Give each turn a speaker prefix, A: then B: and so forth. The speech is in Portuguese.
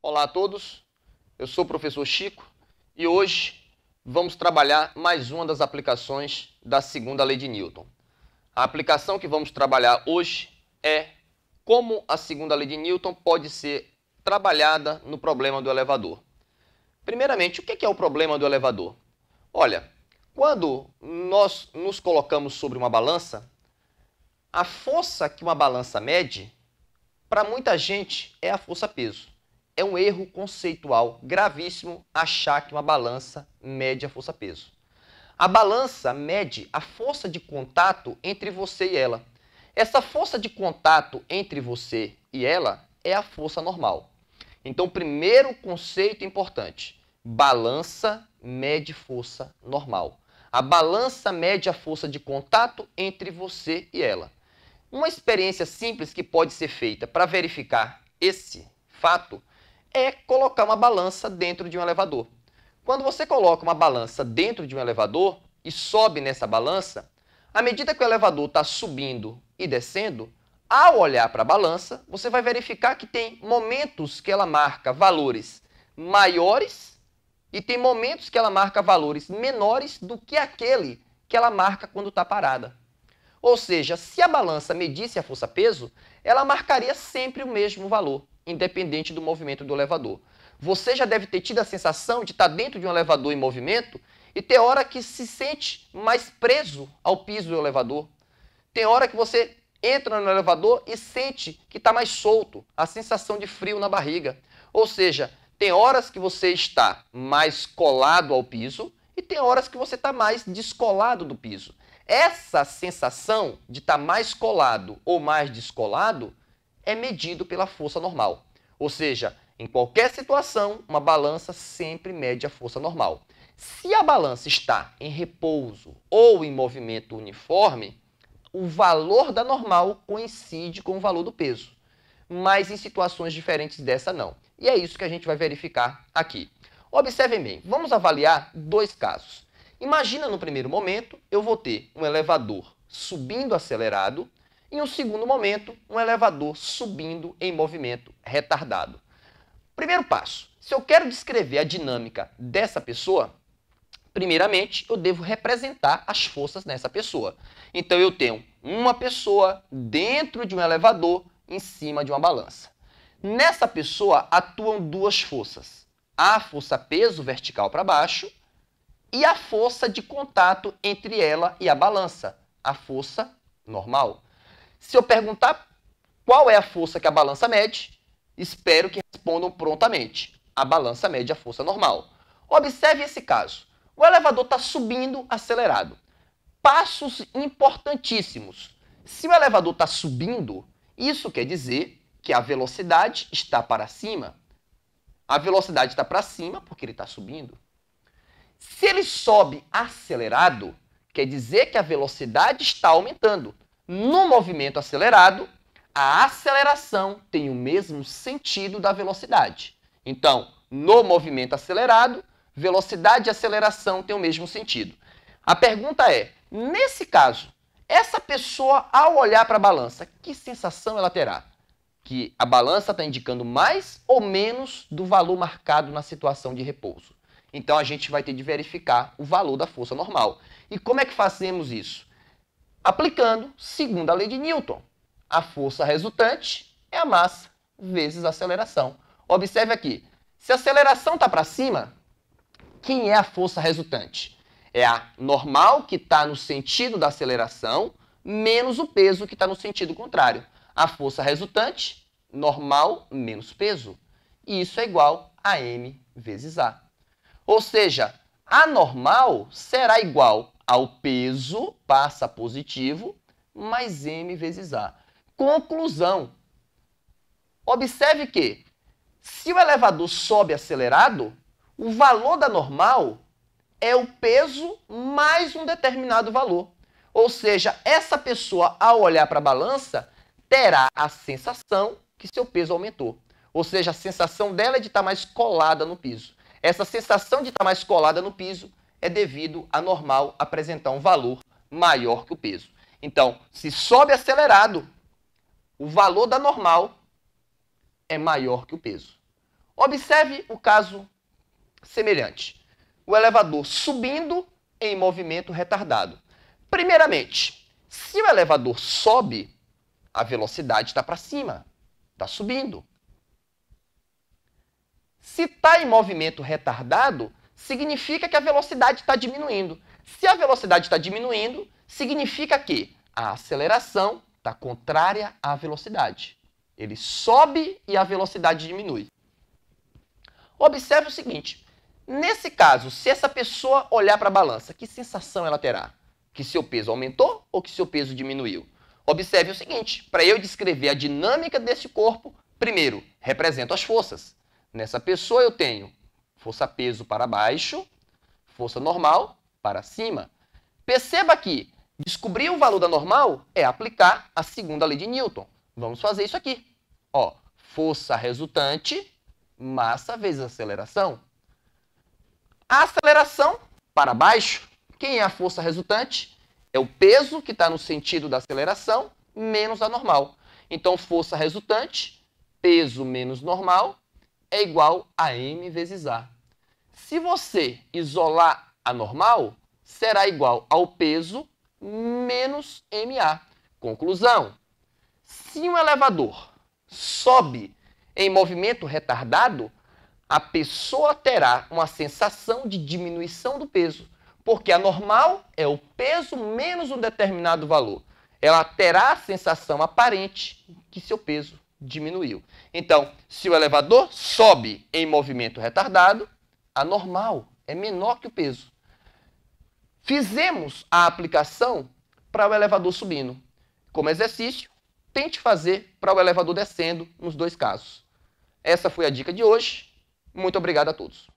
A: Olá a todos, eu sou o professor Chico e hoje vamos trabalhar mais uma das aplicações da segunda lei de Newton. A aplicação que vamos trabalhar hoje é como a segunda lei de Newton pode ser trabalhada no problema do elevador. Primeiramente, o que é o problema do elevador? Olha, quando nós nos colocamos sobre uma balança, a força que uma balança mede, para muita gente, é a força-peso. É um erro conceitual gravíssimo achar que uma balança mede a força-peso. A balança mede a força de contato entre você e ela. Essa força de contato entre você e ela é a força normal. Então, primeiro conceito importante: balança mede força normal. A balança mede a força de contato entre você e ela. Uma experiência simples que pode ser feita para verificar esse fato é colocar uma balança dentro de um elevador. Quando você coloca uma balança dentro de um elevador e sobe nessa balança, à medida que o elevador está subindo e descendo, ao olhar para a balança, você vai verificar que tem momentos que ela marca valores maiores e tem momentos que ela marca valores menores do que aquele que ela marca quando está parada. Ou seja, se a balança medisse a força-peso, ela marcaria sempre o mesmo valor, independente do movimento do elevador. Você já deve ter tido a sensação de estar dentro de um elevador em movimento e ter hora que se sente mais preso ao piso do elevador. Tem hora que você entra no elevador e sente que está mais solto, a sensação de frio na barriga. Ou seja, tem horas que você está mais colado ao piso e tem horas que você está mais descolado do piso. Essa sensação de estar mais colado ou mais descolado é medido pela força normal. Ou seja, em qualquer situação, uma balança sempre mede a força normal. Se a balança está em repouso ou em movimento uniforme, o valor da normal coincide com o valor do peso. Mas em situações diferentes dessa, não. E é isso que a gente vai verificar aqui. Observem bem, vamos avaliar dois casos. Imagina no primeiro momento, eu vou ter um elevador subindo acelerado e no segundo momento, um elevador subindo em movimento retardado. Primeiro passo, se eu quero descrever a dinâmica dessa pessoa, primeiramente eu devo representar as forças nessa pessoa. Então eu tenho uma pessoa dentro de um elevador em cima de uma balança. Nessa pessoa atuam duas forças, a força-peso vertical para baixo e a força de contato entre ela e a balança, a força normal. Se eu perguntar qual é a força que a balança mede, espero que respondam prontamente. A balança mede a força normal. Observe esse caso. O elevador está subindo acelerado. Passos importantíssimos. Se o elevador está subindo, isso quer dizer que a velocidade está para cima. A velocidade está para cima porque ele está subindo. Se ele sobe acelerado, quer dizer que a velocidade está aumentando. No movimento acelerado, a aceleração tem o mesmo sentido da velocidade. Então, no movimento acelerado, velocidade e aceleração têm o mesmo sentido. A pergunta é, nesse caso, essa pessoa, ao olhar para a balança, que sensação ela terá? Que a balança está indicando mais ou menos do valor marcado na situação de repouso. Então, a gente vai ter de verificar o valor da força normal. E como é que fazemos isso? Aplicando segunda lei de Newton. A força resultante é a massa vezes a aceleração. Observe aqui, se a aceleração está para cima, quem é a força resultante? É a normal, que está no sentido da aceleração, menos o peso, que está no sentido contrário. A força resultante, normal menos peso. E isso é igual a m vezes a. Ou seja, a normal será igual ao peso, passa positivo, mais m vezes a. Conclusão. Observe que, se o elevador sobe acelerado, o valor da normal é o peso mais um determinado valor. Ou seja, essa pessoa, ao olhar para a balança, terá a sensação que seu peso aumentou. Ou seja, a sensação dela é de estar mais colada no piso. Essa sensação de estar mais colada no piso é devido à normal apresentar um valor maior que o peso. Então, se sobe acelerado, o valor da normal é maior que o peso. Observe o caso semelhante. O elevador subindo em movimento retardado. Primeiramente, se o elevador sobe, a velocidade está para cima, está subindo. Se está em movimento retardado, significa que a velocidade está diminuindo. Se a velocidade está diminuindo, significa que a aceleração está contrária à velocidade. Ele sobe e a velocidade diminui. Observe o seguinte, nesse caso, se essa pessoa olhar para a balança, que sensação ela terá? Que seu peso aumentou ou que seu peso diminuiu? Observe o seguinte, para eu descrever a dinâmica desse corpo, primeiro, represento as forças. Nessa pessoa eu tenho força-peso para baixo, força normal para cima. Perceba que descobrir o valor da normal é aplicar a segunda lei de Newton. Vamos fazer isso aqui. Ó, força resultante, massa vezes aceleração. A aceleração para baixo, quem é a força resultante? É o peso que está no sentido da aceleração menos a normal. Então, força resultante, peso menos normal, é igual a m vezes a. Se você isolar a normal, será igual ao peso menos ma. Conclusão, se um elevador sobe em movimento retardado, a pessoa terá uma sensação de diminuição do peso, porque a normal é o peso menos um determinado valor. Ela terá a sensação aparente que seu peso diminuiu. Então, se o elevador sobe em movimento retardado, a normal é menor que o peso. Fizemos a aplicação para o elevador subindo. Como exercício, tente fazer para o elevador descendo nos dois casos. Essa foi a dica de hoje. Muito obrigado a todos.